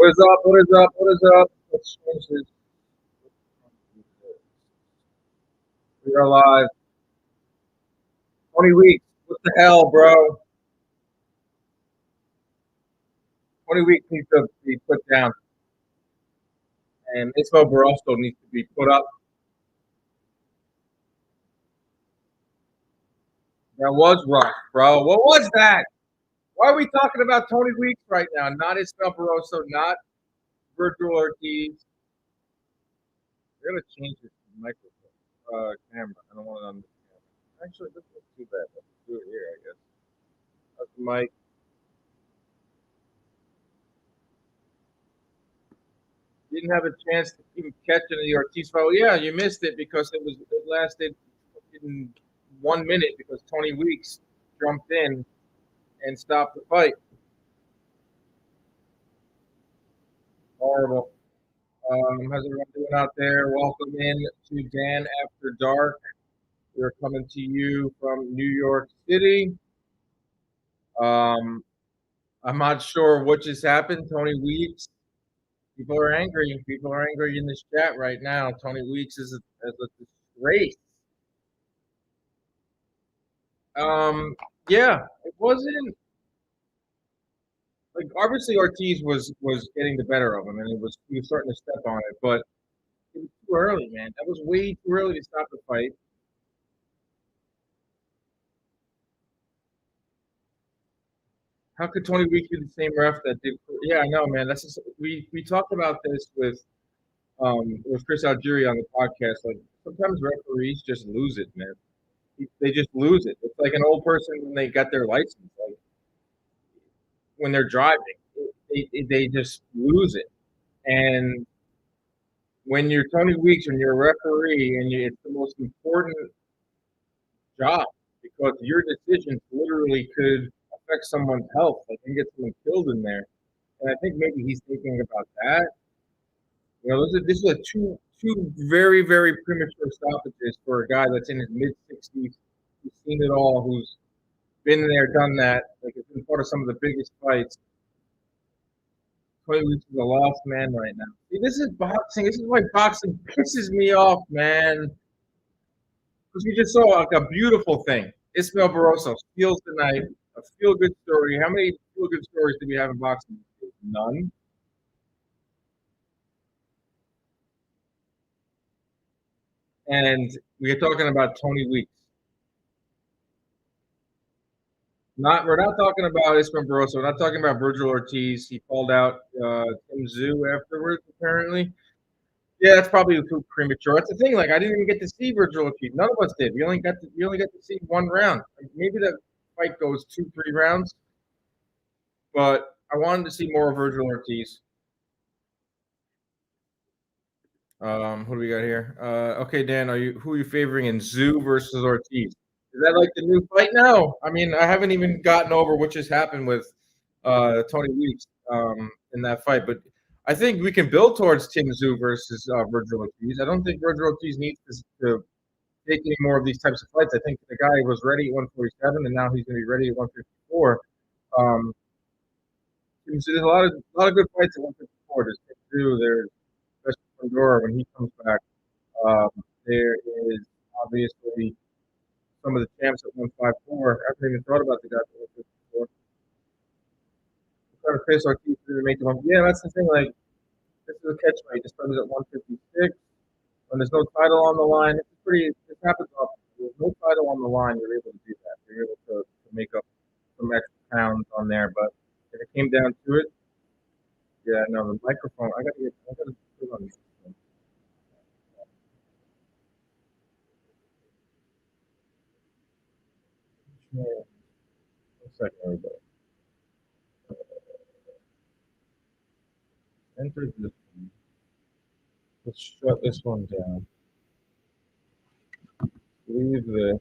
What is up? What is up? What is up? Let's change this. We are live. 20 weeks. What the hell, bro? 20 weeks needs to be put down. And Ismael Barroso needs to be put up. That was rough, bro. What was that? Why are we talking about 20 weeks right now? Not Ismael Barroso, not Vergil Ortiz. We're going to change this microphone camera. I don't want it on the camera. Actually, this looks too bad. Let's do it here, I guess. That's the mic. Didn't have a chance to even catch it in the Ortiz fight. Well, yeah, you missed it because it lasted in 1 minute because Tony Weeks jumped in and stopped the fight. Horrible. How's everyone doing out there? Welcome in to Dan After Dark. We're coming to you from New York City. I'm not sure what just happened. Tony Weeks. People are angry. People are angry in this chat right now. Tony Weeks is a disgrace. Yeah, it wasn't like obviously Ortiz was getting the better of him, and he was starting to step on it, but it was too early, man. That was way too early to stop the fight. How could Tony Weeks be the same ref that did? Yeah, I know, man. That's just, we talked about this with Chris Algieri on the podcast. Like sometimes referees just lose it, man. They just lose it. It's like an old person when they got their license, like when they're driving, they just lose it. And when you're Tony Weeks and you're a referee and it's the most important job because your decisions literally could affect someone's health. Like you can get someone killed in there. And I think maybe he's thinking about that. You know, this is a two very, very premature stoppages for a guy that's in his mid-60s, who's seen it all, who's been there, done that. Like it's been part of some of the biggest fights. Tony Weeks is a lost man right now. See, this is boxing. This is why boxing pisses me off, man. Because we just saw like a beautiful thing. Ismael Barroso steals the night. A feel-good story. How many feel-good stories do we have in boxing? None. And we're talking about Tony Weeks. We're not talking about Ismael Barroso. We're not talking about Vergil Ortiz. He called out Tszyu afterwards, apparently. Yeah, that's probably too premature. That's the thing. Like, I didn't even get to see Vergil Ortiz. None of us did. We only got to see one round. Like, maybe the fight goes 2-3 rounds, but I wanted to see more of Vergil Ortiz. Who do we got here? Okay, Dan, who are you favoring in Tszyu versus Ortiz? Is that like the new fight now? I mean, I haven't even gotten over what just happened with Tony Weeks in that fight, but I think we can build towards Tszyu versus Vergil Ortiz. I don't think Vergil Ortiz needs to take any more of these types of fights. I think the guy was ready at 147, and now he's going to be ready at 154. So there's a lot of good fights at 154. There's Tszyu, there's Pandora when he comes back. There is obviously some of the champs at 154. I haven't even thought about the guys at 154. Trying to face Ortiz to make them. Yeah, that's the thing. Like, this is a catch weight. This fight is at 156. When there's no title on the line, this happens often. There's no title on the line, you're able to do that. You're able to make up some extra pounds on there. But if it came down to it, yeah, no, the microphone. I got to put on this. Yeah. 1 second, everybody. Enter this one. Let's shut this one down. Leave the.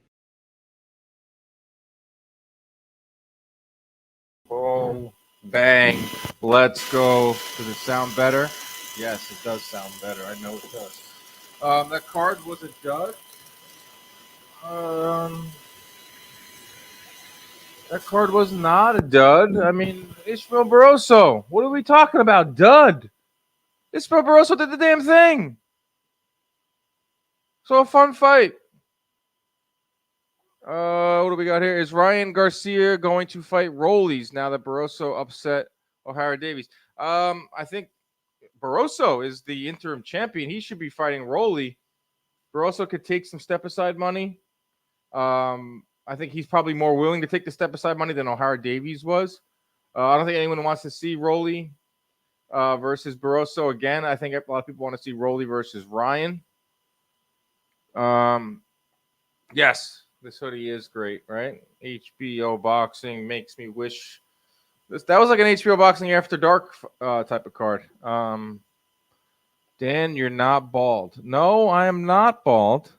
Boom. Bang. Let's go. Does it sound better? Yes, it does sound better. I know it does. That card was a judge. That card was not a dud. I mean, Ismael Barroso. What are we talking about? Dud. Ismael Barroso did the damn thing. So a fun fight. What do we got here? Is Ryan Garcia going to fight Rollies now that Barroso upset O'Hara Davies? I think Barroso is the interim champion. He should be fighting Rolly. Barroso could take some step aside money. I think he's probably more willing to take the step aside money than O'Hara Davies was. I don't think anyone wants to see Rolly versus Barroso again. I think a lot of people want to see Rolly versus Ryan. Yes, this hoodie is great, right? HBO Boxing makes me wish that was like an HBO Boxing After Dark type of card. Dan, you're not bald. No, I am not bald.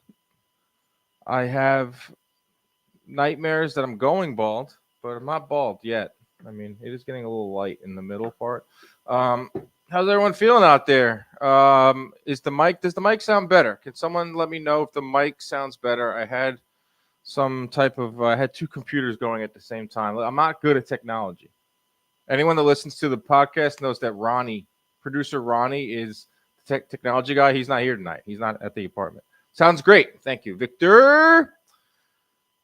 I have nightmares that I'm going bald, but I'm not bald yet. I mean, it is getting a little light in the middle part. How's everyone feeling out there? Does the mic sound better? Can someone let me know if the mic sounds better? I had I had two computers going at the same time. I'm not good at technology. Anyone that listens to the podcast knows that producer Ronnie is the technology guy. He's not here tonight. He's not at the apartment. Sounds great. Thank you, Victor.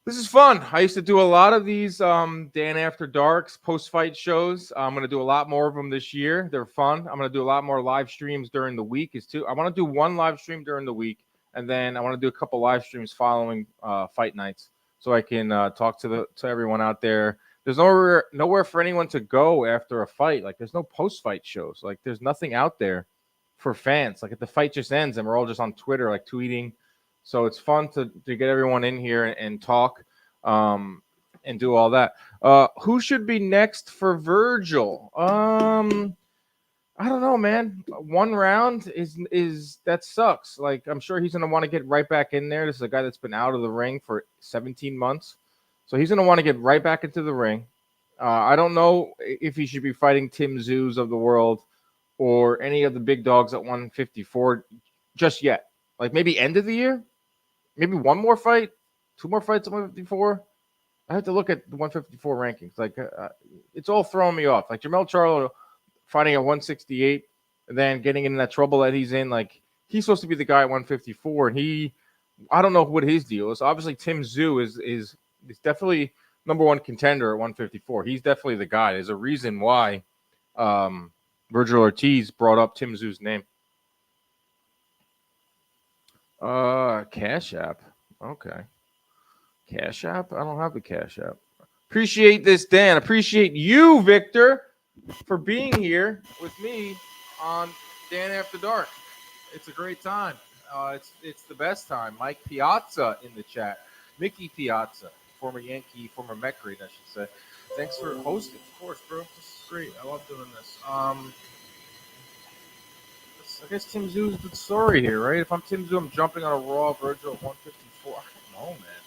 This is fun. I used to do a lot of these Dan After Darks post-fight shows. I'm going to do a lot more of them this year. They're fun. I'm going to do a lot more live streams during the week. I want to do one live stream during the week, and then I want to do a couple live streams following fight nights so I can talk to everyone out there. There's nowhere for anyone to go after a fight. Like, there's no post-fight shows. Like, there's nothing out there for fans. Like, if the fight just ends and we're all just on Twitter, like, tweeting. So it's fun to get everyone in here and talk and do all that. Who should be next for Virgil? I don't know, man. One round is that sucks. Like, I'm sure he's going to want to get right back in there. This is a guy that's been out of the ring for 17 months. So he's going to want to get right back into the ring. I don't know if he should be fighting Tim Tszyu of the world or any of the big dogs at 154 just yet. Like, maybe end of the year? Maybe one more fight? Two more fights at 154? I have to look at the 154 rankings. Like, it's all throwing me off. Like, Jermell Charlo fighting at 168 and then getting in that trouble that he's in. Like, he's supposed to be the guy at 154, and I don't know what his deal is. Obviously, Tim Tszyu is definitely number one contender at 154. He's definitely the guy. There's a reason why Vergil Ortiz brought up Tim Tszyu's name. Cash App. Okay. Cash App? I don't have the Cash App. Appreciate this, Dan. Appreciate you, Victor, for being here with me on Dan After Dark. It's a great time. It's the best time. Mike Piazza in the chat. Mickey Piazza, former Yankee, former Met great, I should say. Thanks for hosting. Of course, bro. This is great. I love doing this. I guess Tim Tszyu is the story here, right? If I'm Tim Tszyu, I'm jumping on a Raw Virgil at 154. I don't know, man.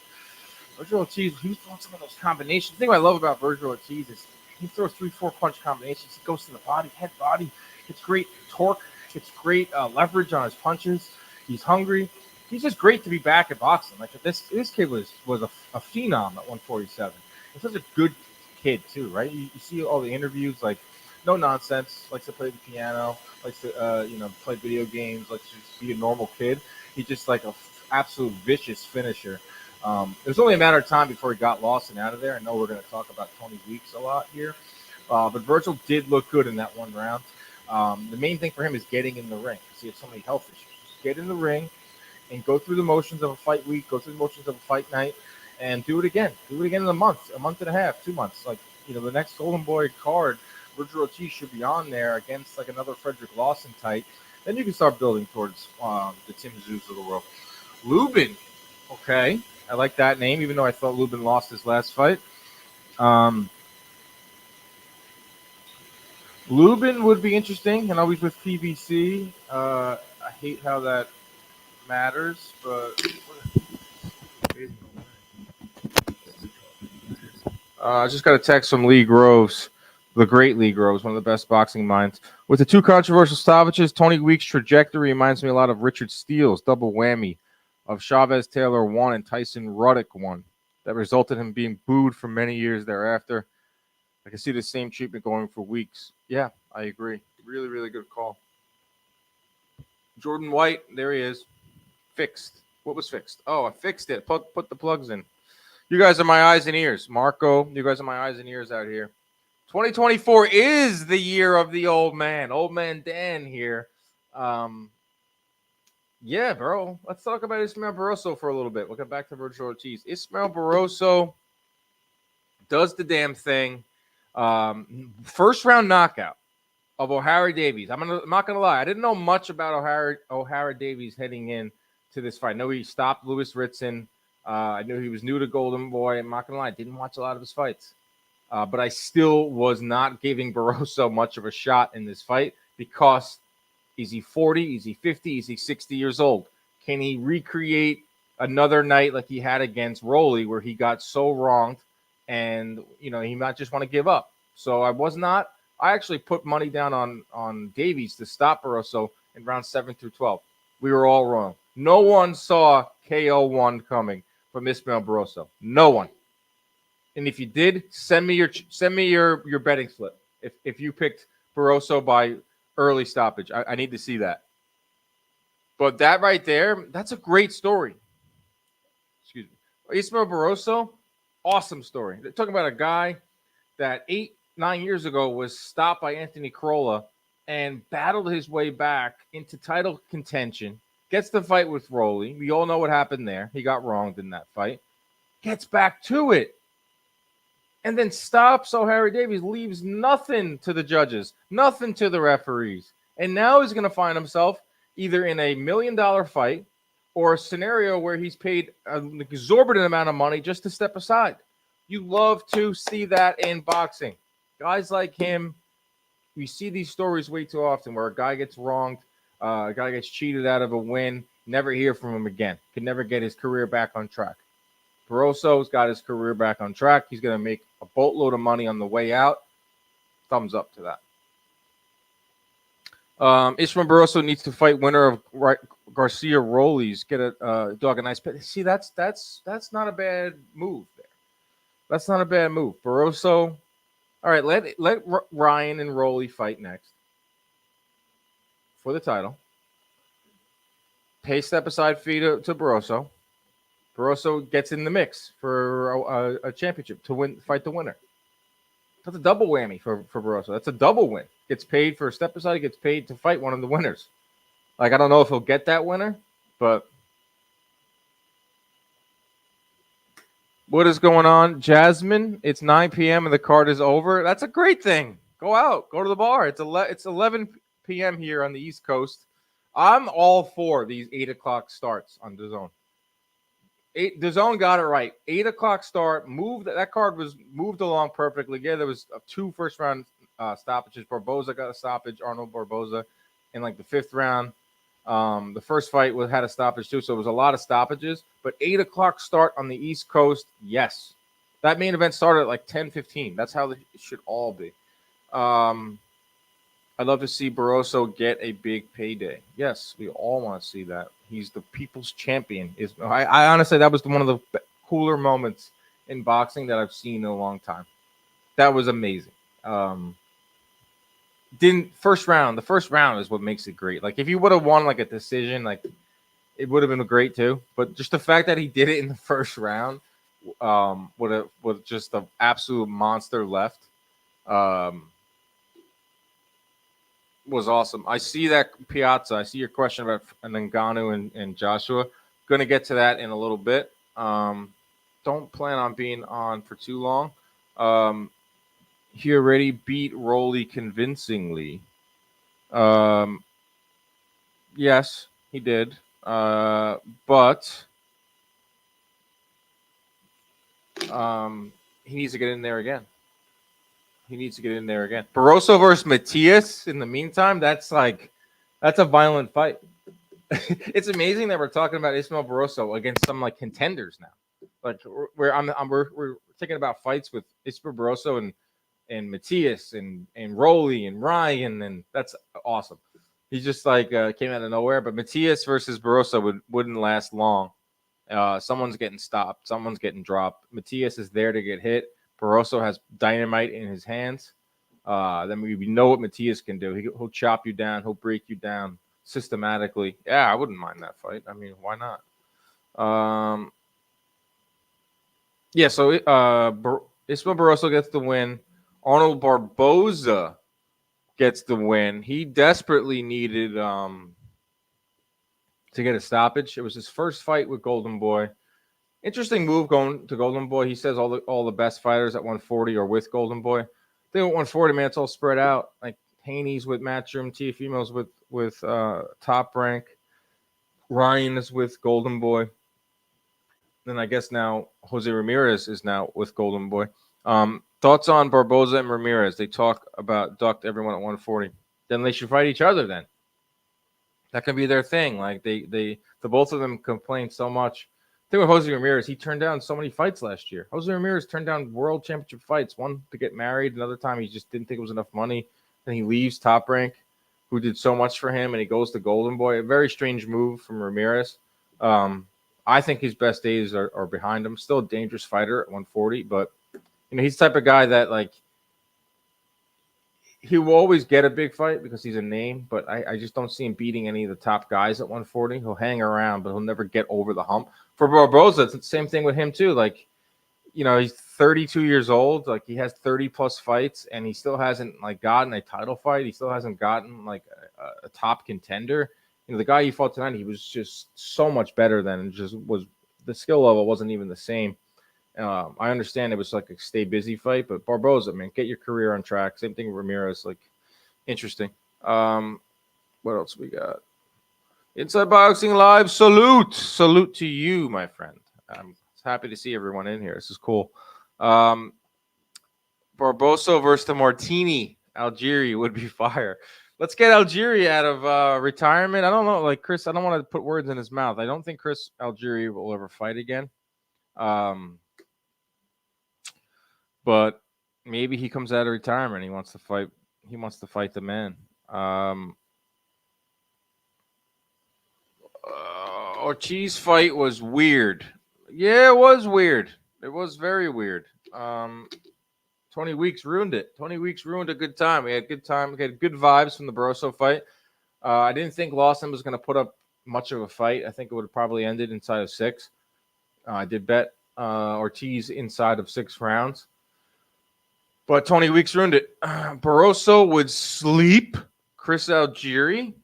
Vergil Ortiz, he's throwing some of those combinations. The thing I love about Vergil Ortiz is he throws 3-4 punch combinations. He goes to the body, head body. It's great torque. It's great leverage on his punches. He's hungry. He's just great to be back at boxing. Like, this kid was a phenom at 147. He's such a good kid too, right? You see all the interviews, like, no nonsense. Likes to play the piano. Likes to play video games. Likes to just be a normal kid. He's just like a absolute vicious finisher. It was only a matter of time before he got Lawson out of there. I know we're going to talk about Tony Weeks a lot here, but Virgil did look good in that one round. The main thing for him is getting in the ring because he had so many health issues. Just get in the ring and go through the motions of a fight week, go through the motions of a fight night, and do it again. Do it again in a month and a half, 2 months. Like, the next Golden Boy card, Vergil Ortiz should be on there against like another Frederick Lawson type. Then you can start building towards the Tim Tszyu of the world. Lubin, okay. I like that name, even though I thought Lubin lost his last fight. Lubin would be interesting, and always with PBC. I hate how that matters, but I just got a text from Lee Groves, the great Lee Groves, one of the best boxing minds. With the two controversial stoppages, Tony Weeks' trajectory reminds me a lot of Richard Steele's double whammy of Chavez Taylor 1 and Tyson Ruddock 1. that resulted in him being booed for many years thereafter. I can see the same treatment going for weeks. Yeah, I agree. Really, really good call. Jordan White, there he is. Fixed. What was fixed? Oh, I fixed it. Put the plugs in. You guys are my eyes and ears. Marco, you guys are my eyes and ears out here. 2024 is the year of the old man. Old man Dan here. Yeah, bro. Let's talk about Ismael Barroso for a little bit. We'll get back to Vergil Ortiz. Ismael Barroso does the damn thing. First round knockout of O'Hara Davies. I'm not gonna lie. I didn't know much about O'Hara Davies heading in to this fight. I know he stopped Louis Ritson. I knew he was new to Golden Boy. I'm not gonna lie. I didn't watch a lot of his fights. But I still was not giving Barroso much of a shot in this fight because is he 40? Is he 50? Is he 60 years old? Can he recreate another night like he had against Rolly where he got so wronged and, he might just want to give up? So I actually put money down on Davies to stop Barroso in rounds 7 through 12. We were all wrong. No one saw KO1 coming from Ismael Barroso. No one. And if you did, send me your betting slip. If you picked Barroso by early stoppage, I need to see that. But that right there, that's a great story. Excuse me, Ismael Barroso, awesome story. They're talking about a guy that 8-9 years ago was stopped by Anthony Crolla and battled his way back into title contention. Gets the fight with Rolly. We all know what happened there. He got wronged in that fight. Gets back to it. And then stops O'Hara Davies, leaves nothing to the judges, nothing to the referees. And now he's going to find himself either in a $1 million fight or a scenario where he's paid an exorbitant amount of money just to step aside. You love to see that in boxing. Guys like him, we see these stories way too often where a guy gets wronged, a guy gets cheated out of a win, never hear from him again, can never get his career back on track. Barroso's got his career back on track. He's going to make a boatload of money on the way out. Thumbs up to that. Ismael Barroso needs to fight winner of Garcia Rollies. Get a dog a nice pet. See, that's not a bad move there. That's not a bad move. Barroso. All right, let Ryan and Rolly fight next for the title. Pay step aside fee to Barroso. Barroso gets in the mix for a championship to fight the winner. That's a double whammy for Barroso. That's a double win. Gets paid for a step aside. Gets paid to fight one of the winners. Like, I don't know if he'll get that winner, but what is going on, Jasmine? It's 9 p.m. and the card is over. That's a great thing. Go out. Go to the bar. It's 11 p.m. here on the East Coast. I'm all for these 8 o'clock starts on DAZN. DAZN got it right. 8 o'clock start. That card was moved along perfectly. Yeah, there was 2 first round stoppages. Barboza got a stoppage. Arnold Barboza in like the 5th round. The first fight had a stoppage too, so it was a lot of stoppages. But 8 o'clock start on the East Coast, yes. That main event started at like 10:15. That's how it should all be. I'd love to see Barroso get a big payday. Yes, we all want to see that. He's the people's champion. I honestly, that was one of the cooler moments in boxing that I've seen in a long time. That was amazing. The first round is what makes it great. Like, if he would have won like a decision, like, it would have been great too. But just the fact that he did it in the first round, with just an absolute monster left, was awesome. I see that, Piazza. I see your question about Ngannou and Joshua. Going to get to that in a little bit. Don't plan on being on for too long. He already beat Rolly convincingly. Yes, he did. But he needs to get in there again. Barroso versus Matias, in the meantime, that's a violent fight. It's amazing that we're talking about Ismael Barroso against some like contenders now. Like, we're thinking about fights with Ismael Barroso and Matias and Rolly and Ryan, and that's awesome. He just came out of nowhere. But Matias versus Barroso wouldn't last long. Someone's getting stopped. Someone's getting dropped. Matias is there to get hit. Barroso has dynamite in his hands. Then we know what Matias can do. He'll chop you down. He'll break you down systematically. Yeah, I wouldn't mind that fight. I mean, why not? Yeah, so Ismael Barroso gets the win. Arnold Barboza gets the win. He desperately needed to get a stoppage. It was his first fight with Golden Boy. Interesting move going to Golden Boy. He says all the best fighters at 140 are with Golden Boy. They at 140, man, it's all spread out. Like Haney's with Matchroom, Teofimo's with Top Rank. Ryan is with Golden Boy. Then I guess now Jose Ramirez is now with Golden Boy. Thoughts on Barboza and Ramirez? They talk about ducked everyone at 140. Then they should fight each other then. That can be their thing. Like the both of them complain so much. I think with Jose Ramirez, he turned down so many fights last year. Jose Ramirez turned down world championship fights. One to get married, another time he just didn't think it was enough money. Then he leaves Top Rank, who did so much for him, and he goes to Golden Boy. A very strange move from Ramirez. I think his best days are behind him. Still a dangerous fighter at 140, but he's the type of guy that like he will always get a big fight because he's a name, but I just don't see him beating any of the top guys at 140. He'll hang around, but he'll never get over the hump. For Barboza, it's the same thing with him too. Like, he's 32 years old. Like he has 30 plus fights, and he still hasn't like gotten a title fight. He still hasn't gotten like a top contender. The guy he fought tonight, he was just so much better than, and just was the skill level wasn't even the same. I understand it was like a stay busy fight, but Barboza, man, get your career on track. Same thing with Ramirez, like interesting. What else we got? Inside Boxing Live, salute to you, my friend. I'm happy to see everyone in here. This is cool. Barboso versus the Martini. Algieri would be fire. Let's get Algieri out of retirement. I don't know, like Chris. I don't want to put words in his mouth. I don't think Chris Algieri will ever fight again. But maybe he comes out of retirement. He wants to fight. He wants to fight the man. Ortiz fight was weird. Yeah, it was weird. It was very weird. 20 weeks ruined it. 20 weeks ruined a good time. We had good time. We had good vibes from the Barroso fight. I didn't think Lawson was going to put up much of a fight. I think it would have probably ended inside of 6. I did bet Ortiz inside of 6 rounds. But 20 weeks ruined it. Barroso would sleep Chris Algieri.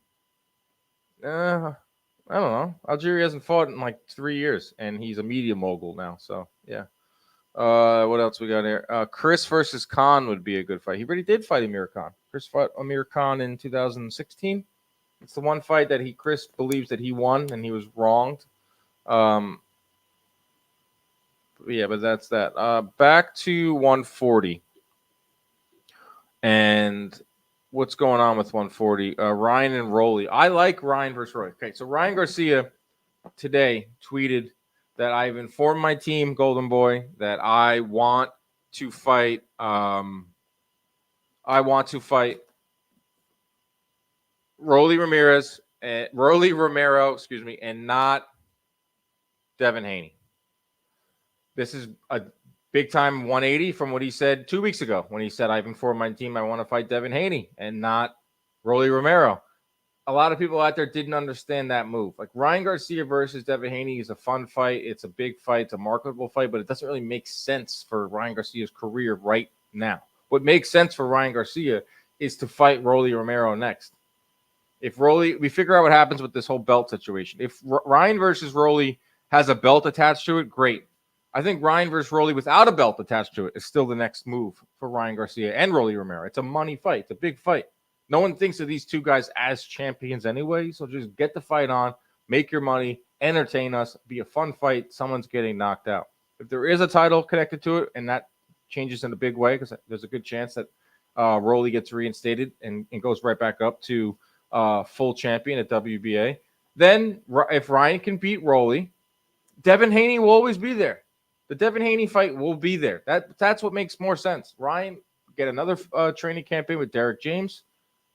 I don't know. Algieri hasn't fought in like 3 years, and he's a media mogul now. So, yeah. What else we got here? Chris versus Khan would be a good fight. He already did fight Amir Khan. Chris fought Amir Khan in 2016. It's the one fight that Chris believes that he won, and he was wronged. But that's that. Back to 140. And what's going on with 140? Ryan and Rolly. I like Ryan versus Rolly. Okay, so Ryan Garcia today tweeted that I've informed my team, Golden Boy, that I want to fight. Rolly Romero, and not Devin Haney. This is a big time 180 from what he said 2 weeks ago when he said, I've informed my team I want to fight Devin Haney and not Rolly Romero. A lot of people out there didn't understand that move. Like Ryan Garcia versus Devin Haney is a fun fight. It's a big fight. It's a marketable fight, but it doesn't really make sense for Ryan Garcia's career right now. What makes sense for Ryan Garcia is to fight Rolly Romero next. If we figure out what happens with this whole belt situation. If Ryan versus Rolly has a belt attached to it, great. I think Ryan versus Rolly without a belt attached to it is still the next move for Ryan Garcia and Rolly Romero. It's a money fight. It's a big fight. No one thinks of these two guys as champions anyway, so just get the fight on, make your money, entertain us, be a fun fight. Someone's getting knocked out. If there is a title connected to it, and that changes in a big way, because there's a good chance that Rolly gets reinstated and goes right back up to full champion at WBA, then if Ryan can beat Rolly, Devin Haney will always be there. The Devin Haney fight will be there. That's what makes more sense. Ryan, get another training campaign with Derek James.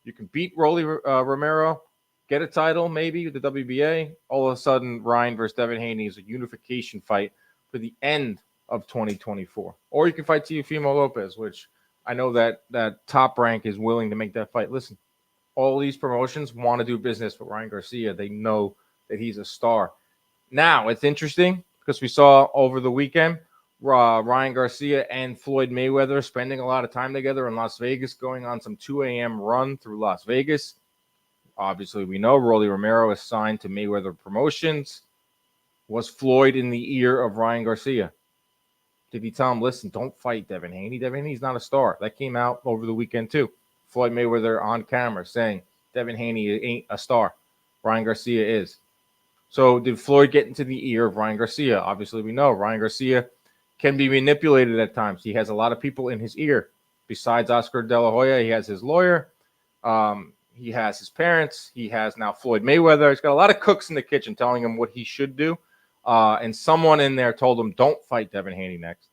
You can beat Rolly Romero, get a title, maybe with the WBA. All of a sudden, Ryan versus Devin Haney is a unification fight for the end of 2024. Or you can fight Teofimo Lopez, which I know that Top Rank is willing to make that fight. Listen, all these promotions want to do business with Ryan Garcia. They know that he's a star. Now, it's interesting because we saw over the weekend Ryan Garcia and Floyd Mayweather spending a lot of time together in Las Vegas, going on some 2 a.m. run through Las Vegas. Obviously, we know Rolly Romero is signed to Mayweather Promotions. Was Floyd in the ear of Ryan Garcia? Did he tell him, listen, don't fight Devin Haney? Devin Haney's not a star. That came out over the weekend, too. Floyd Mayweather on camera saying Devin Haney ain't a star. Ryan Garcia is. So did Floyd get into the ear of Ryan Garcia? Obviously, we know Ryan Garcia can be manipulated at times. He has a lot of people in his ear. Besides Oscar De La Hoya, he has his lawyer. He has his parents. He has now Floyd Mayweather. He's got a lot of cooks in the kitchen telling him what he should do. And someone in there told him, don't fight Devin Haney next.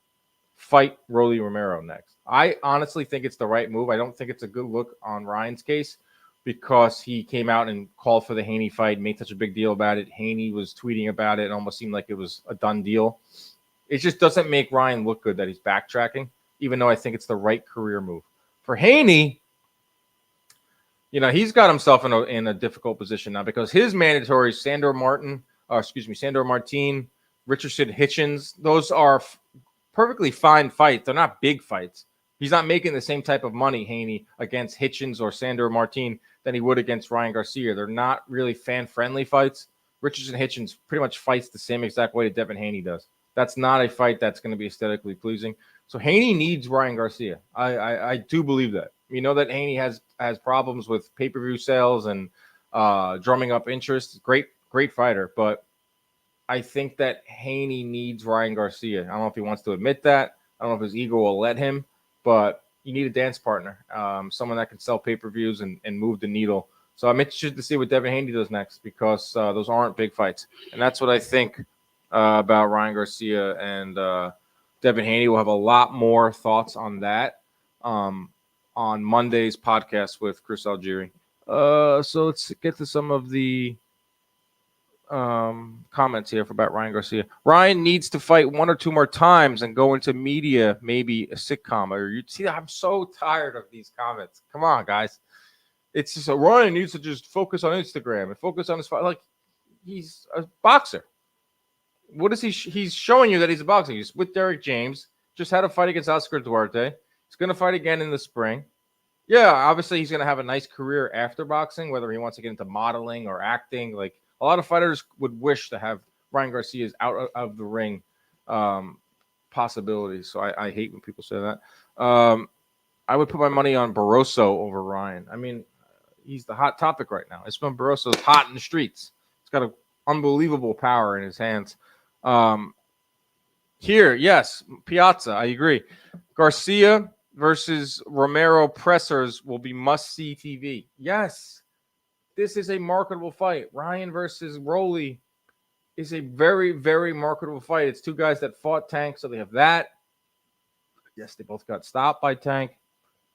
Fight Rolly Romero next. I honestly think it's the right move. I don't think it's a good look on Ryan's case because he came out and called for the Haney fight, made such a big deal about it. Haney was tweeting about it. It almost seemed like it was a done deal. It just doesn't make Ryan look good that he's backtracking, even though I think it's the right career move. For Haney, he's got himself in a difficult position now because his mandatories, Sandor Martin, Richardson Hitchens, those are perfectly fine fights. They're not big fights. He's not making the same type of money, Haney, against Hitchens or Sandor Martin than he would against Ryan Garcia. They're not really fan-friendly fights. Richardson Hitchens pretty much fights the same exact way that Devin Haney does. That's not a fight that's going to be aesthetically pleasing. So Haney needs Ryan Garcia. I do believe that. We know that Haney has problems with pay-per-view sales and drumming up interest. Great fighter, but I think that Haney needs Ryan Garcia. I don't know if he wants to admit that. I don't know if his ego will let him, but you need a dance partner, someone that can sell pay-per-views and move the needle. So I'm interested to see what Devin Haney does next because those aren't big fights. And that's what I think about Ryan Garcia and Devin Haney. We'll have a lot more thoughts on that on Monday's podcast with Chris Algieri. So let's get to some of the comments here about Ryan Garcia. Ryan needs to fight one or two more times and go into media, maybe a sitcom. Or you see, I'm so tired of these comments. Come on, guys. It's just Ryan needs to just focus on Instagram and focus on his fight. Like he's a boxer. What is he? He's showing you that he's a boxer. He's with Derek James. Just had a fight against Oscar Duarte. He's going to fight again in the spring. Yeah, obviously he's going to have a nice career after boxing, whether he wants to get into modeling or acting. Like a lot of fighters would wish to have Ryan Garcia's out of the ring possibilities. So I hate when people say that. I would put my money on Barroso over Ryan. I mean, he's the hot topic right now. Ismael Barroso is hot in the streets. He's got an unbelievable power in his hands. Here, yes, Piazza, I agree. Garcia versus Romero pressers will be must-see TV. Yes, this is a marketable fight. Ryan versus Rolly is a very, very marketable fight. It's two guys that fought Tank, so they have that. Yes, they both got stopped by Tank.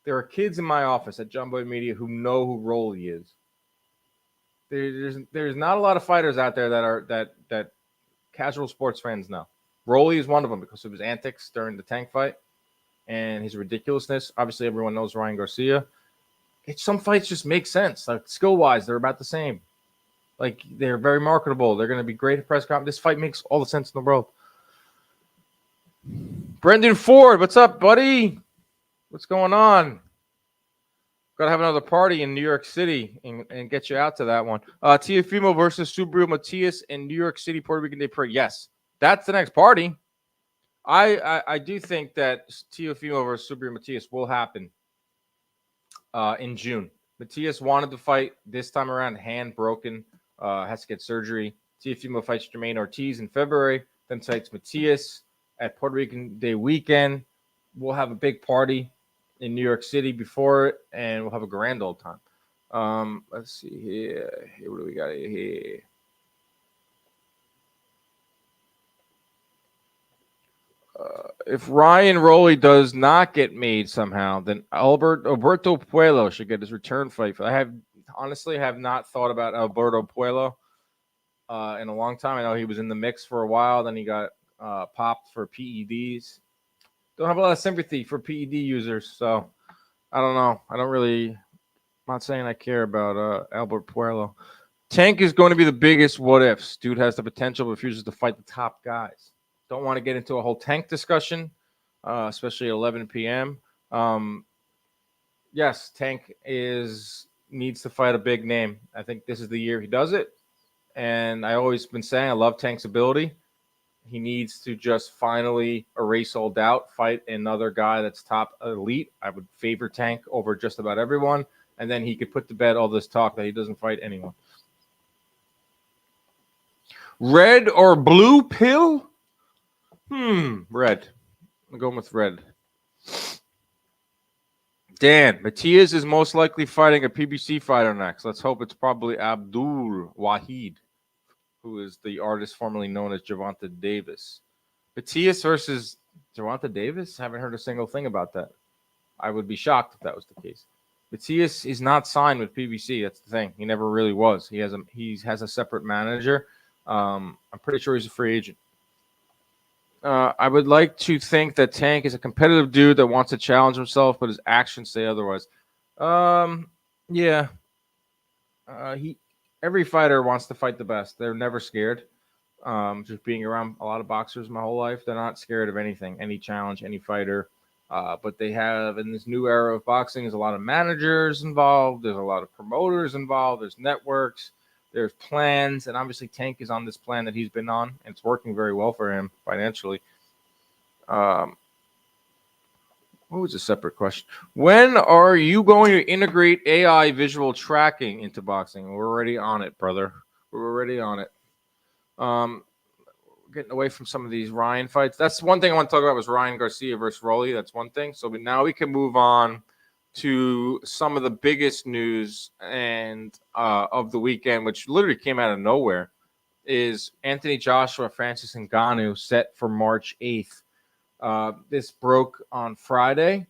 There are kids in my office at John Boyd Media who know who Rolly is. There's not a lot of fighters out there that casual sports fans know. Rolly is one of them because of his antics during the Tank fight and his ridiculousness. Obviously, everyone knows Ryan Garcia. Some fights just make sense. Like skill-wise, they're about the same. Like they're very marketable. They're going to be great at press conference. This fight makes all the sense in the world. Brendan Ford, what's up, buddy? What's going on? Got to have another party in New York City and get you out to that one. Teofimo versus Subriel Matias in New York City, Puerto Rican Day Parade. Yes, that's the next party. I do think that Teofimo versus Subriel Matias will happen in June. Matias wanted to fight this time around, hand broken, has to get surgery. Teofimo fights Jermaine Ortiz in February, then fights Matias at Puerto Rican Day weekend. We'll have a big party in New York City before it, and we'll have a grand old time. Let's see here. What do we got here? If Ryan Rolly does not get made somehow, then Alberto Puello should get his return fight. I have honestly have not thought about Alberto Puello in a long time. I know he was in the mix for a while. Then he got popped for PEDs. Don't have a lot of sympathy for PED users, so I don't know. I'm not saying I care about Albert Puello. Tank is going to be the biggest what ifs. Dude has the potential, but refuses to fight the top guys. Don't want to get into a whole Tank discussion, especially at 11 p.m. Yes, Tank needs to fight a big name. I think this is the year he does it. And I always been saying I love Tank's ability. He needs to just finally erase all doubt, fight another guy that's top elite. I would favor Tank over just about everyone. And then he could put to bed all this talk that he doesn't fight anyone. Red or blue pill? Red. I'm going with red. Dan, Matias is most likely fighting a PBC fighter next. Let's hope it's probably Abdul Wahid, who is the artist formerly known as Gervonta Davis. Matias versus Gervonta Davis? Haven't heard a single thing about that. I would be shocked if that was the case. Matias is not signed with PBC. That's the thing. He never really was. He has a separate manager. I'm pretty sure he's a free agent. I would like to think that Tank is a competitive dude that wants to challenge himself, but his actions say otherwise. Yeah. Every fighter wants to fight the best. They're never scared. Just being around a lot of boxers my whole life, they're not scared of anything, any challenge, any fighter. But they have, in this new era of boxing, there's a lot of managers involved. There's a lot of promoters involved. There's networks. There's plans. And obviously Tank is on this plan that he's been on. And it's working very well for him financially. What was a separate question? When are you going to integrate AI visual tracking into boxing? We're already on it, brother. We're already on it. Getting away from some of these Ryan fights. That's one thing I want to talk about was Ryan Garcia versus Rolly. That's one thing. So now we can move on to some of the biggest news and of the weekend, which literally came out of nowhere, is Anthony Joshua-Francis Ngannou set for March 8th. This broke on Friday.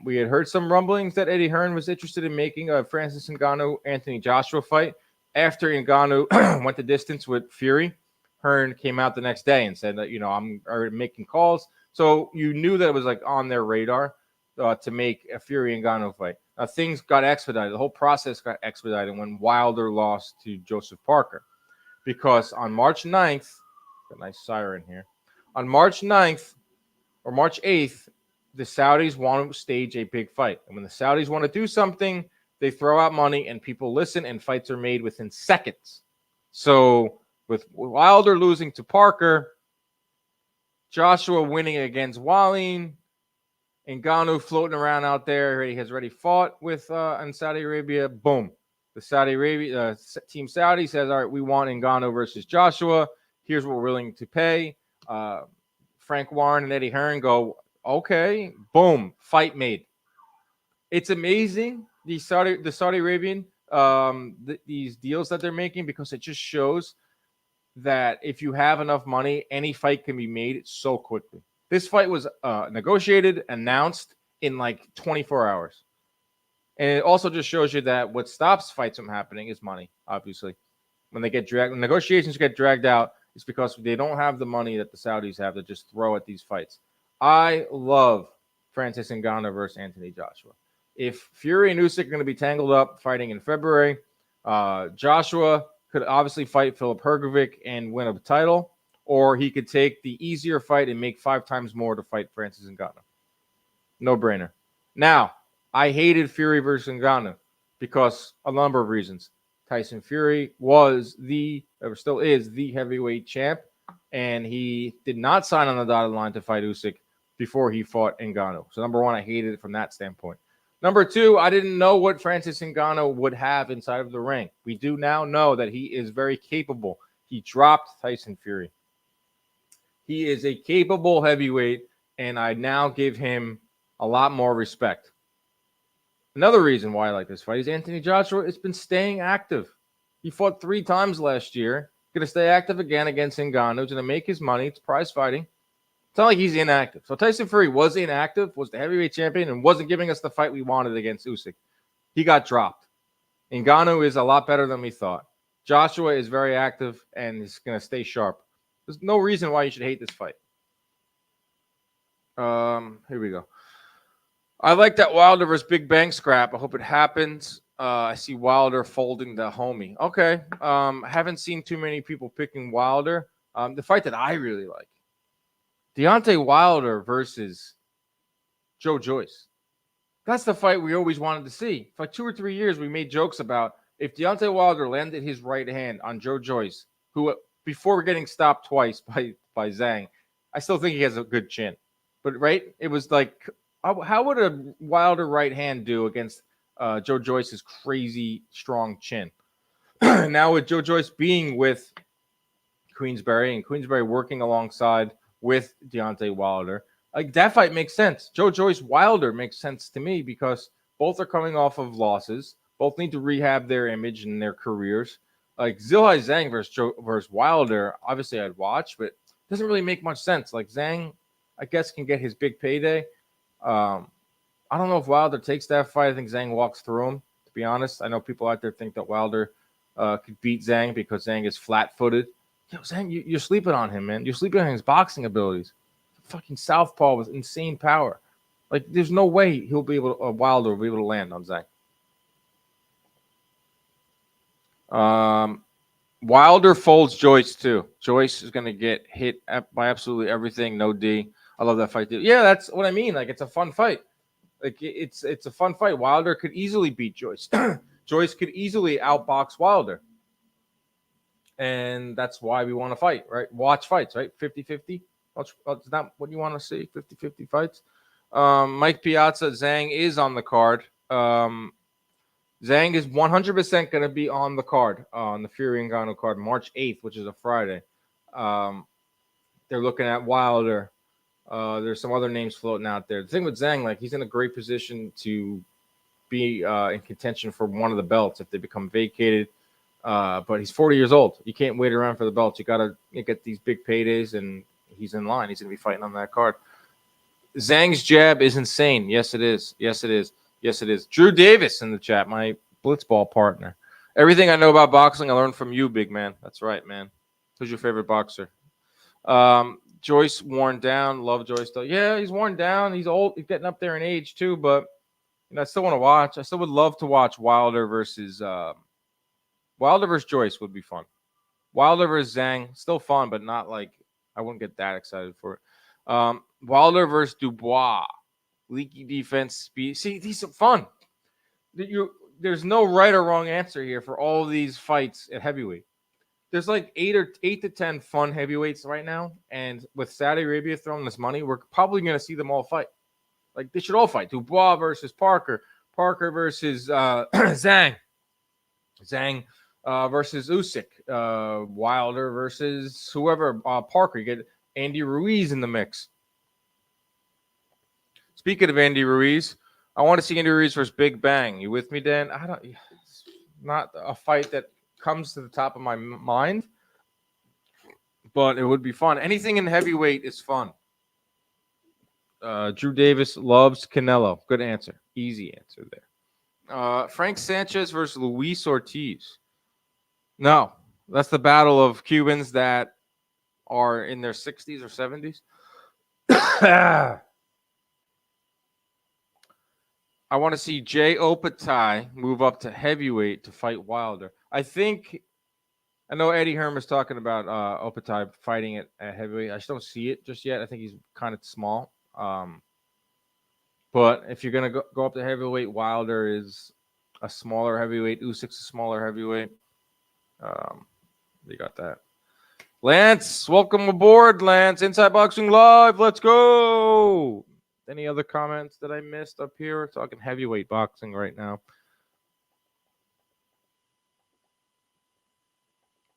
We had heard some rumblings that Eddie Hearn was interested in making a Francis Ngannou Anthony Joshua fight. After Ngannou went the distance with Fury, Hearn came out the next day and said that, I'm already making calls. So you knew that it was like on their radar to make a Fury Ngannou fight. Things got expedited. The whole process got expedited when Wilder lost to Joseph Parker. Because on March 9th, got a nice siren here. On March 9th or March 8th, the Saudis want to stage a big fight. And when the Saudis want to do something, they throw out money and people listen and fights are made within seconds. So with Wilder losing to Parker, Joshua winning against Wallin, Ngannou floating around out there, he has already fought with in Saudi Arabia. Boom. The Team Saudi says, all right, we want Ngannou versus Joshua. Here's what we're willing to pay. Frank Warren and Eddie Hearn go, okay, boom, fight made. It's amazing, the Saudi Arabian, these deals that they're making, because it just shows that if you have enough money, any fight can be made so quickly. This fight was negotiated, announced in like 24 hours. And it also just shows you that what stops fights from happening is money, obviously. When negotiations get dragged out, it's because they don't have the money that the Saudis have to just throw at these fights. I love Francis Ngannou versus Anthony Joshua. If Fury and Usyk are going to be tangled up fighting in February, Joshua could obviously fight Filip Hrgovic and win a title, or he could take the easier fight and make 5 times more to fight Francis Ngannou. No brainer. Now, I hated Fury versus Ngannou because a number of reasons. Tyson Fury still is the heavyweight champ, and he did not sign on the dotted line to fight Usyk before he fought Ngannou. So number one, I hated it from that standpoint. Number two, I didn't know what Francis Ngannou would have inside of the ring. We do now know that he is very capable. He dropped Tyson Fury. He is a capable heavyweight, and I now give him a lot more respect. Another reason why I like this fight is Anthony Joshua has been staying active. He fought 3 times last year. Going to stay active again against Ngannou. He's going to make his money. It's prize fighting. It's not like he's inactive. So Tyson Fury was inactive, was the heavyweight champion, and wasn't giving us the fight we wanted against Usyk. He got dropped. Ngannou is a lot better than we thought. Joshua is very active and is going to stay sharp. There's no reason why you should hate this fight. Here we go. I like that Wilder versus Big Bang scrap. I hope it happens. I see Wilder folding the homie. Okay. Haven't seen too many people picking Wilder. The fight that I really like, Deontay Wilder versus Joe Joyce. That's the fight we always wanted to see. For 2 or 3 years, we made jokes about if Deontay Wilder landed his right hand on Joe Joyce, who before getting stopped twice by Zhang, I still think he has a good chin. But right, it was like, how would a Wilder right hand do against Joe Joyce's crazy strong chin? Now with Joe Joyce being with Queensberry and Queensberry working alongside with Deontay Wilder, like that fight makes sense. Joe Joyce Wilder makes sense to me because both are coming off of losses. Both need to rehab their image and their careers. Like Zhilei Zhang versus Wilder, obviously I'd watch, but it doesn't really make much sense. Like Zhang, I guess, can get his big payday. I don't know if Wilder takes that fight. I think Zhang walks through him, to be honest. I know people out there think that Wilder could beat Zhang because Zhang is flat-footed. Yo, Zhang, you're sleeping on him, man. You're sleeping on his boxing abilities. Fucking southpaw with insane power. Like, there's no way he'll be able to, Wilder will be able to land on Zhang. Wilder folds Joyce too. Joyce is going to get hit by absolutely everything. No D. I love that fight too. Yeah, that's what I mean. Like, it's a fun fight. Like, it's a fun fight. Wilder could easily beat Joyce. Joyce could easily outbox Wilder. And that's why we want to fight, right? Watch fights, right? 50-50. Is that what you want to see? 50-50 fights. Mike Piazza, Zhang is on the card. Zhang is 100% going to be on the card, on the Fury Ngannou card, March 8th, which is a Friday. They're looking at Wilder. There's some other names floating out there. The thing with Zhang, like, he's in a great position to be in contention for one of the belts if they become vacated. But he's 40 years old. You can't wait around for the belts. You got to get these big paydays, and he's in line. He's going to be fighting on that card. Zhang's jab is insane. Yes, it is. Yes, it is. Yes, it is. Drew Davis in the chat, my blitzball partner. Everything I know about boxing, I learned from you, big man. That's right, man. Who's your favorite boxer? Joyce worn down. Love Joyce though. Yeah, he's worn down. He's old. He's getting up there in age too. But I still want to watch. I still would love to watch Wilder versus Joyce would be fun. Wilder versus Zhang, still fun, but not like I wouldn't get that excited for it. Wilder versus Dubois, leaky defense, speed. See, these are fun. There's no right or wrong answer here for all of these fights at heavyweight. There's like 8 to 10 fun heavyweights right now, and with Saudi Arabia throwing this money, we're probably going to see them all fight. Like, they should all fight. Dubois versus Parker versus Zhang versus Usyk, Wilder versus whoever, Parker. You get Andy Ruiz in the mix. Speaking of Andy Ruiz, I want to see Andy Ruiz versus Big Bang. You with me, Dan? It's not a fight that comes to the top of my mind, but it would be fun. Anything in heavyweight is fun. Drew Davis loves Canelo. Good answer. Easy answer there. Frank Sanchez versus Luis Ortiz. No, that's the battle of Cubans that are in their 60s or 70s. I want to see Jay Opatai move up to heavyweight to fight Wilder. I know Eddie Hearn was talking about Opatai fighting at heavyweight. I just don't see it just yet. I think he's kind of small. But if you're going to go up to heavyweight, Wilder is a smaller heavyweight. Usyk's a smaller heavyweight. You got that. Lance, welcome aboard, Lance. Inside Boxing Live. Let's go. Any other comments that I missed up here? We're talking heavyweight boxing right now.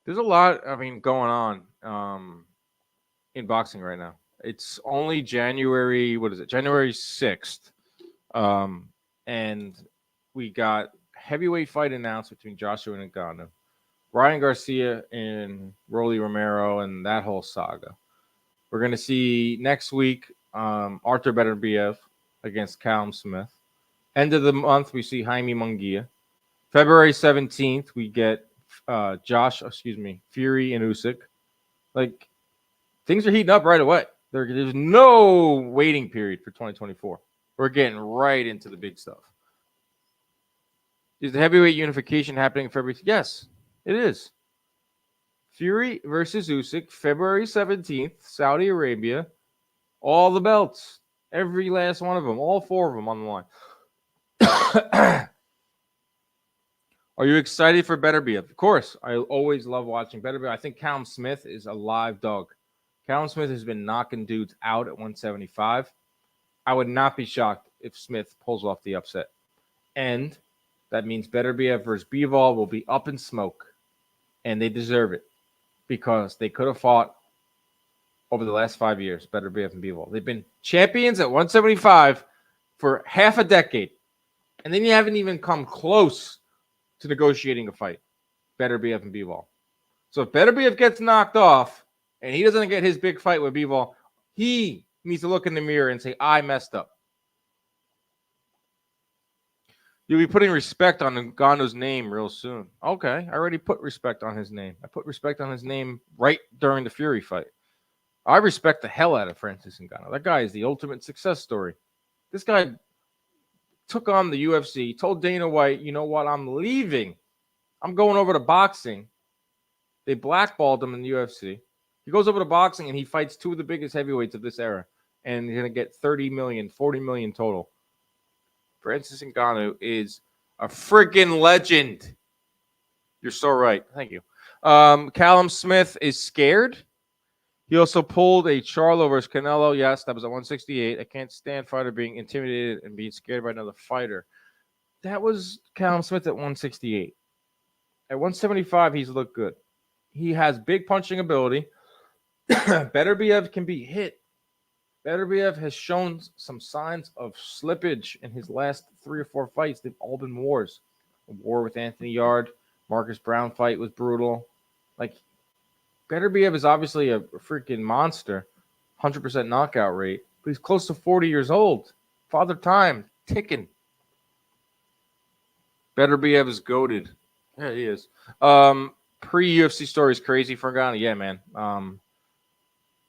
There's a lot, going on in boxing right now. It's only January 6th. And we got heavyweight fight announced between Joshua and Ngannou, Ryan Garcia and Rolly Romero, and that whole saga. We're going to see next week Arthur Beterbiev against Callum Smith. End of the month, we see Jaime Munguia. February 17th, we get Fury and Usyk. Like, things are heating up right away. There's no waiting period for 2024. We're getting right into the big stuff. Is the heavyweight unification happening in February? Yes, it is. Fury versus Usyk, February 17th, Saudi Arabia. All the belts. Every last one of them. All 4 of them on the line. Are you excited for Beterbiev? Of course. I always love watching Beterbiev. I think Callum Smith is a live dog. Callum Smith has been knocking dudes out at 175. I would not be shocked if Smith pulls off the upset. And that means Beterbiev versus Bivol will be up in smoke. And they deserve it. Because they could have fought over the last 5 years, Beterbiev and Bivol. They've been champions at 175 for half a decade. And then you haven't even come close to negotiating a fight, Beterbiev and Bivol. So if Beterbiev gets knocked off and he doesn't get his big fight with Bivol, he needs to look in the mirror and say, I messed up. You'll be putting respect on Ngannou's name real soon. Okay, I already put respect on his name. I put respect on his name right during the Fury fight. I respect the hell out of Francis Ngannou. That guy is the ultimate success story. This guy took on the UFC, told Dana White, you know what, I'm leaving. I'm going over to boxing. They blackballed him in the UFC. He goes over to boxing and he fights 2 of the biggest heavyweights of this era. And he's going to get 30 million, 40 million total. Francis Ngannou is a freaking legend. You're so right. Thank you. Callum Smith is scared. He also pulled a Charlo versus Canelo. Yes, that was at 168. I can't stand fighter being intimidated and being scared by another fighter. That was Callum Smith at 168. At 175, he's looked good. He has big punching ability. Beterbiev can be hit. Beterbiev has shown some signs of slippage in his last 3 or 4 fights. They've all been wars. A war with Anthony Yard. Marcus Brown fight was brutal. Like, Beterbiev is obviously a freaking monster. 100% knockout rate. But he's close to 40 years old. Father time. Ticking. Beterbiev is goated. Yeah, he is. Pre-UFC story is crazy for Ngannou. Yeah, man.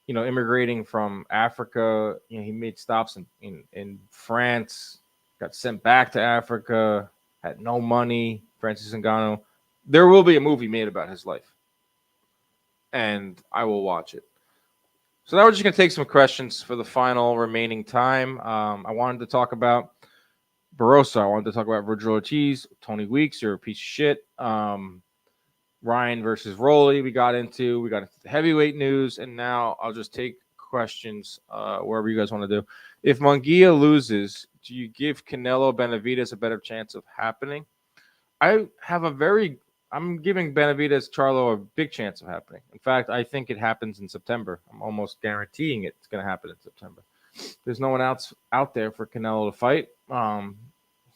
Immigrating from Africa, he made stops in France, got sent back to Africa, had no money. Francis Ngannou. There will be a movie made about his life, and I will watch it. So now we're just going to take some questions for the final remaining time. I wanted to talk about Barroso. I wanted to talk about Vergil Ortiz. Tony Weeks, you're a piece of shit. Ryan versus Rolly, we got into the heavyweight news, and now I'll just take questions wherever you guys want to do. If Munguia loses, do you give Canelo Benavidez a better chance of happening? I'm giving Benavidez Charlo a big chance of happening. In fact, I think it happens in September. I'm almost guaranteeing it's going to happen in September. There's no one else out there for Canelo to fight.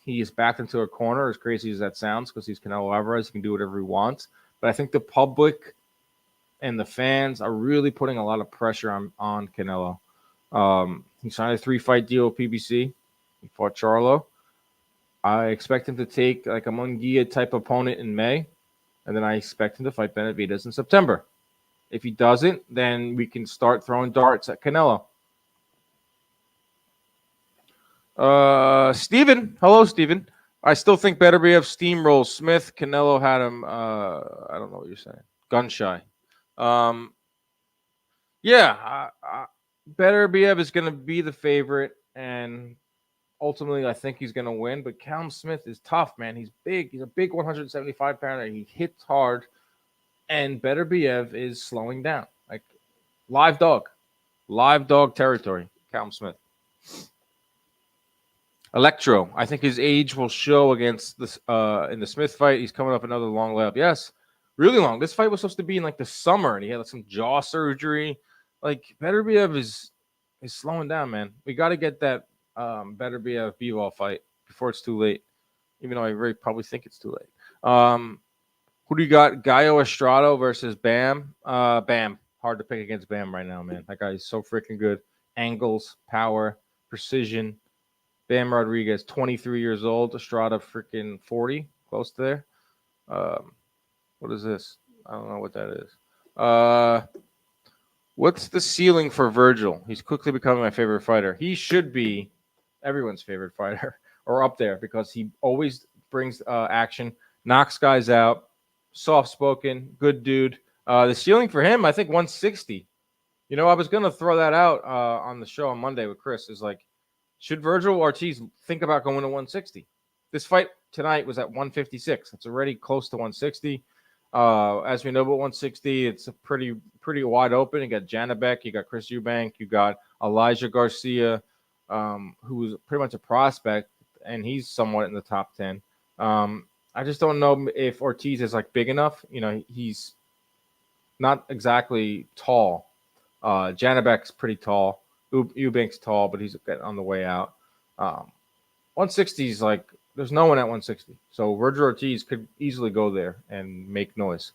He is backed into a corner, as crazy as that sounds, because he's Canelo Alvarez. He can do whatever he wants. But I think the public and the fans are really putting a lot of pressure on Canelo. He signed a 3-fight deal with PBC. He fought Charlo. I expect him to take like a Munguia type opponent in May, and then I expect him to fight Benavidez in September. If he doesn't, then we can start throwing darts at Canelo. Steven. Hello, Steven. I still think Beterbiev steamrolls Smith. Canelo had him, I don't know what you're saying, gun shy. Beterbiev is going to be the favorite, and ultimately I think he's going to win. But Callum Smith is tough, man. He's big. He's a big 175-pounder. He hits hard, and Beterbiev is slowing down. Like, live dog territory, Callum Smith. Electro, I think his age will show against this in the Smith fight. He's coming up another long layup. Yes, really long. This fight was supposed to be in like the summer, and he had like some jaw surgery. Like, Beterbiev is slowing down, man. We got to get that Beterbiev Bivol fight before it's too late. Even though I really probably think it's too late. Who do you got? Gallo Estrada versus Bam. Bam. Hard to pick against Bam right now, man. That guy is so freaking good. Angles, power, precision. Bam Rodriguez, 23 years old. Estrada, freaking 40. close to there. What is this? I don't know what that is. What's the ceiling for Virgil? He's quickly becoming my favorite fighter. He should be everyone's favorite fighter or up there because he always brings action, knocks guys out, soft-spoken, good dude. The ceiling for him, I think 160. You know, I was going to throw that out on the show on Monday with Chris. Is like, should Vergil Ortiz think about going to 160? This fight tonight was at 156. It's already close to 160. As we know about 160, it's a pretty wide open. You got Janabek, you got Chris Eubank, you got Elijah Garcia, who's pretty much a prospect, and he's somewhat in the top 10. I just don't know if Ortiz is like big enough. You know, he's not exactly tall. Janabek's pretty tall. Eubank's tall, but he's on the way out. 160 is like, there's no one at 160. So Vergil Ortiz could easily go there and make noise.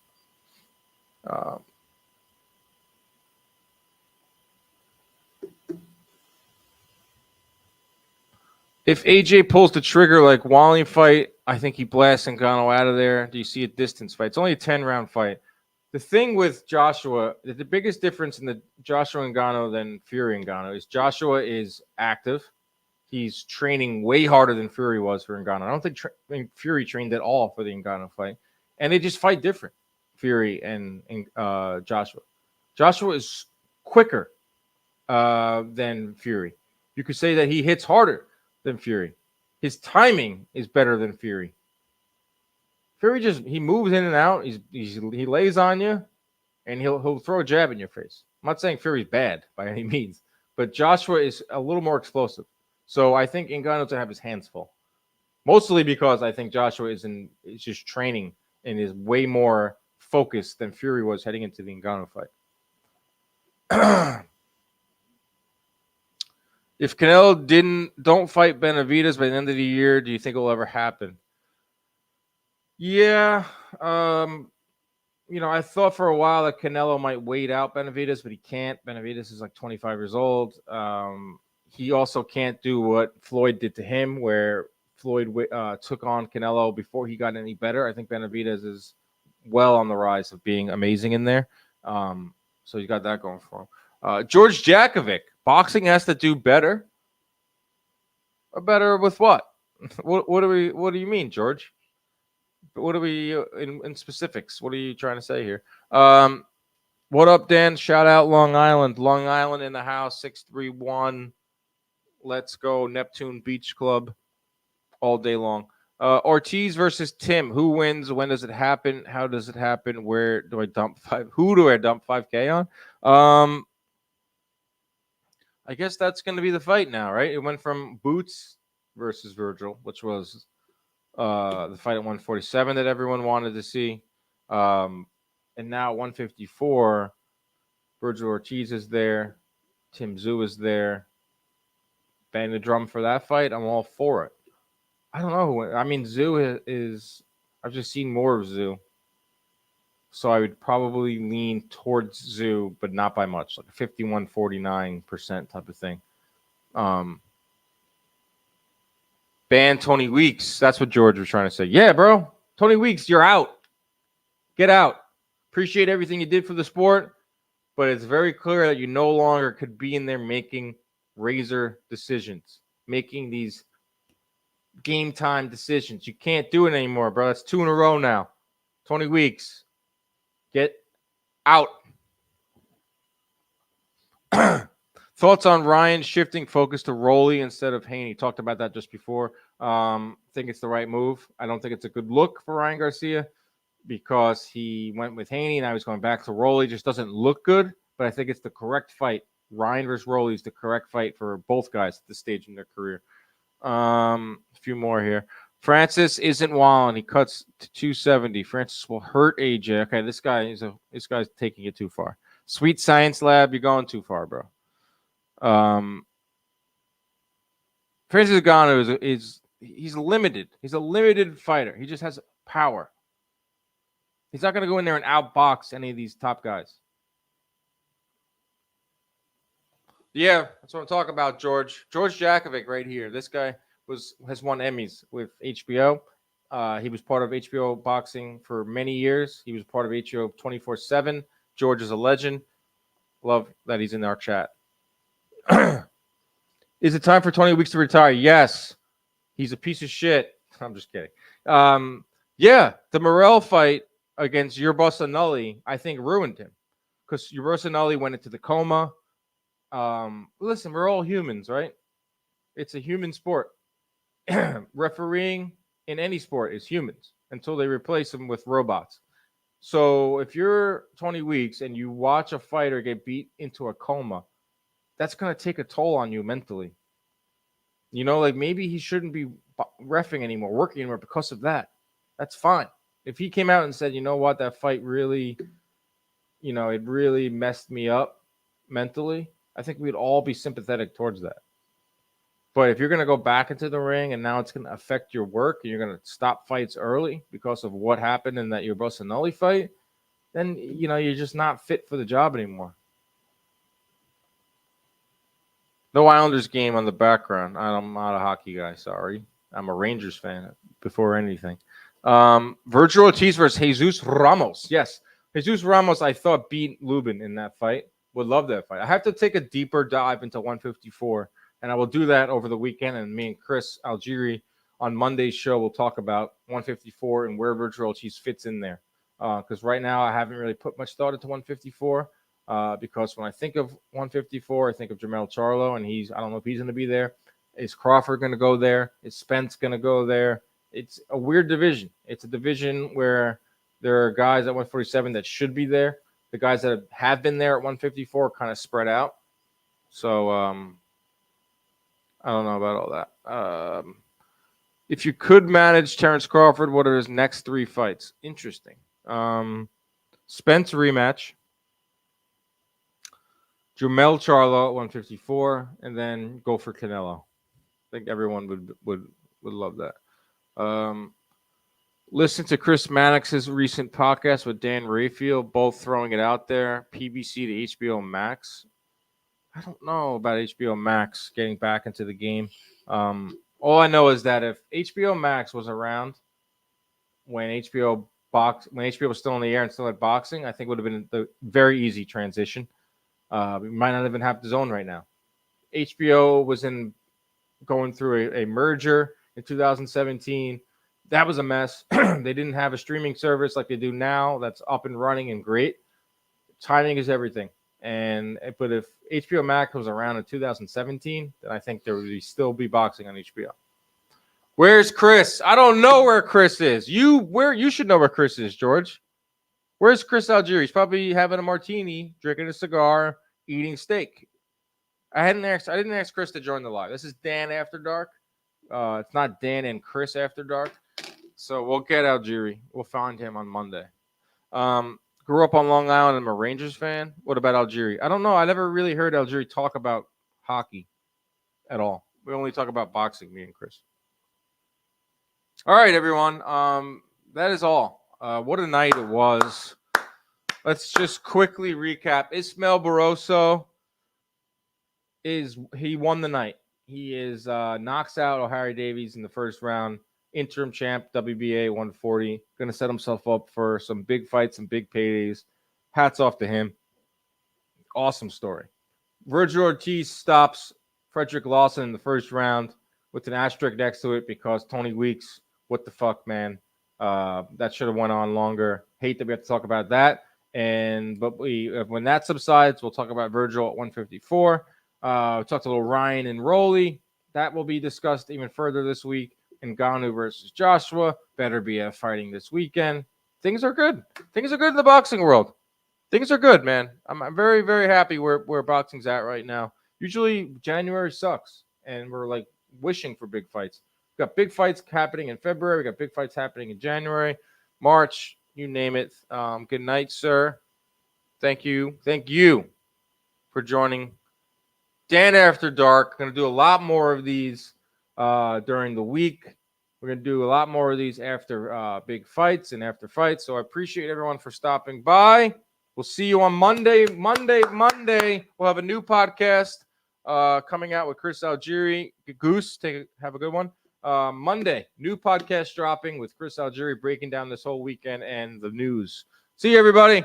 If AJ pulls the trigger like Wally fight, I think he blasts Ngannou out of there. Do you see a distance fight? It's only a 10-round fight. The thing with Joshua, the biggest difference in the Joshua Ngannou than Fury Ngannou is Joshua is active. He's training way harder than Fury was for Ngannou. I don't think Fury trained at all for the Ngannou fight. And they just fight different, Fury and Joshua. Joshua is quicker than Fury. You could say that he hits harder than Fury. His timing is better than Fury. Fury he moves in and out. He lays on you, and he'll throw a jab in your face. I'm not saying Fury's bad by any means, but Joshua is a little more explosive. So I think Ngannou's to have his hands full, mostly because I think Joshua is just training and is way more focused than Fury was heading into the Ngannou fight. If Canelo don't fight Benavidez by the end of the year, do you think it will ever happen? Yeah. You know, I thought for a while that Canelo might wait out Benavidez, but he can't. Benavidez is like 25 years old. He also can't do what Floyd did to him, where Floyd took on Canelo before he got any better. I think Benavidez is well on the rise of being amazing in there. So you got that going for him. George Jakovic, boxing has to do better. Or better with what? What do you mean, George? What are we in specifics? What are you trying to say here? What up, Dan? Shout out Long Island. Long Island in the house, 631. Let's go. Neptune Beach Club all day long. Ortiz versus Tim. Who wins? When does it happen? How does it happen? Where do I dump who do I dump 5K on? I guess that's going to be the fight now, right? It went from Boots versus Virgil, which was the fight at 147 that everyone wanted to see. And now 154, Vergil Ortiz is there. Tim Tszyu is there. Bang the drum for that fight. I'm all for it. I don't know. I mean, Tszyu is I've just seen more of Tszyu. So I would probably lean towards Tszyu, but not by much, like 51-49% type of thing. Ban Tony Weeks. That's what George was trying to say. Yeah, bro. Tony Weeks, you're out. Get out. Appreciate everything you did for the sport, but it's very clear that you no longer could be in there making razor decisions, making these game time decisions. You can't do it anymore, bro. That's 2 in a row now. Tony Weeks, get out. Thoughts on Ryan shifting focus to Rolly instead of Haney? Talked about that just before. Think it's the right move. I don't think it's a good look for Ryan Garcia because he went with Haney and now he's going back to Rolly. Just doesn't look good, but I think it's the correct fight. Ryan versus Rolly is the correct fight for both guys at this stage in their career. A few more here. Francis isn't walling. He cuts to 270. Francis will hurt AJ. Okay, this guy's taking it too far. Sweet Science Lab, you're going too far, bro. Francis Ngannou he's limited. He's a limited fighter. He just has power. He's not going to go in there and outbox any of these top guys. Yeah, that's what I'm talking about, George. George Jakovic right here. This guy has won Emmys with HBO. He was part of HBO Boxing for many years. He was part of HBO 24/7. George is a legend. Love that he's in our chat. Is it time for 20 weeks to retire? Yes. He's a piece of shit. I'm just kidding. Yeah, the Morrell fight against Urbosanulli, I think, ruined him because Urbosanulli went into the coma. Listen, we're all humans, right? It's a human sport. Refereeing in any sport is humans until they replace them with robots. So if you're 20 weeks and you watch a fighter get beat into a coma, that's going to take a toll on you mentally. You know, like maybe he shouldn't be reffing anymore, working anymore because of that. That's fine. If he came out and said, you know what, that fight really, it really messed me up mentally, I think we'd all be sympathetic towards that. But if you're going to go back into the ring and now it's going to affect your work and you're going to stop fights early because of what happened in that Urbosanulli fight, then, you're just not fit for the job anymore. No Islanders game on the background. I'm not a hockey guy, sorry. I'm a Rangers fan before anything. Vergil Ortiz versus Jesus Ramos. Yes, Jesus Ramos, I thought, beat Lubin in that fight. Would love that fight. I have to take a deeper dive into 154. And I will do that over the weekend. And me and Chris Algieri on Monday's show will talk about 154 and where Vergil Ortiz fits in there. Because right now I haven't really put much thought into 154. Because when I think of 154, I think of Jermell Charlo, and I don't know if he's going to be there. Is Crawford going to go there? Is Spence going to go there? It's a weird division. It's a division where there are guys at 147 that should be there. The guys that have been there at 154 kind of spread out. So, I don't know about all that. If you could manage Terrence Crawford, what are his next 3 fights? Interesting. Spence rematch. Jermell Charlo at 154, and then go for Canelo. I think everyone would love that. Listen to Chris Mannix's recent podcast with Dan Rayfield, both throwing it out there. PBC to HBO Max. I don't know about HBO Max getting back into the game. All I know is that if HBO Max was around when HBO was still in the air and still had boxing, I think it would have been the very easy transition. We might not even have the zone right now. HBO was going through a merger in 2017. That was a mess. They didn't have a streaming service like they do now that's up and running and great. Timing is everything. But if HBO Max was around in 2017, then I think there would still be boxing on HBO. Where's Chris? I don't know where Chris is. You should know where Chris is, George. Where's Chris Algieri? He's probably having a martini, drinking a cigar, eating steak. I didn't ask Chris to join the live. This is Dan After Dark. It's not Dan and Chris After Dark. So we'll get Algieri. We'll find him on Monday. Grew up on Long Island. I'm a Rangers fan. What about Algieri? I don't know. I never really heard Algieri talk about hockey at all. We only talk about boxing, me and Chris. All right, everyone. That is all. What a night it was. Let's just quickly recap. Ismael Barroso he won the night. He knocks out O'Harry Davies in the first round. Interim champ, WBA 140. Going to set himself up for some big fights, some big paydays. Hats off to him. Awesome story. Vergil Ortiz stops Frederick Lawson in the first round with an asterisk next to it because Tony Weeks, what the fuck, man? That should have went on longer. Hate that we have to talk about that. But when that subsides, we'll talk about Virgil at 154. We talked a little Ryan and Rolly. That will be discussed even further this week. Ngannou versus Joshua. Better BF fighting this weekend. Things are good. Things are good in the boxing world. Things are good, man. I'm very, very happy where boxing's at right now. Usually January sucks, and we're like wishing for big fights. We got big fights happening in February. We got big fights happening in January, March, you name it. Good night, sir. Thank you. Thank you for joining Dan After Dark. Going to do a lot more of these during the week. We're going to do a lot more of these after big fights and after fights. So I appreciate everyone for stopping by. We'll see you on Monday. Monday, we'll have a new podcast coming out with Chris Algieri. Goose, have a good one. Monday, new podcast dropping with Chris Algieri breaking down this whole weekend and the news. See you, everybody.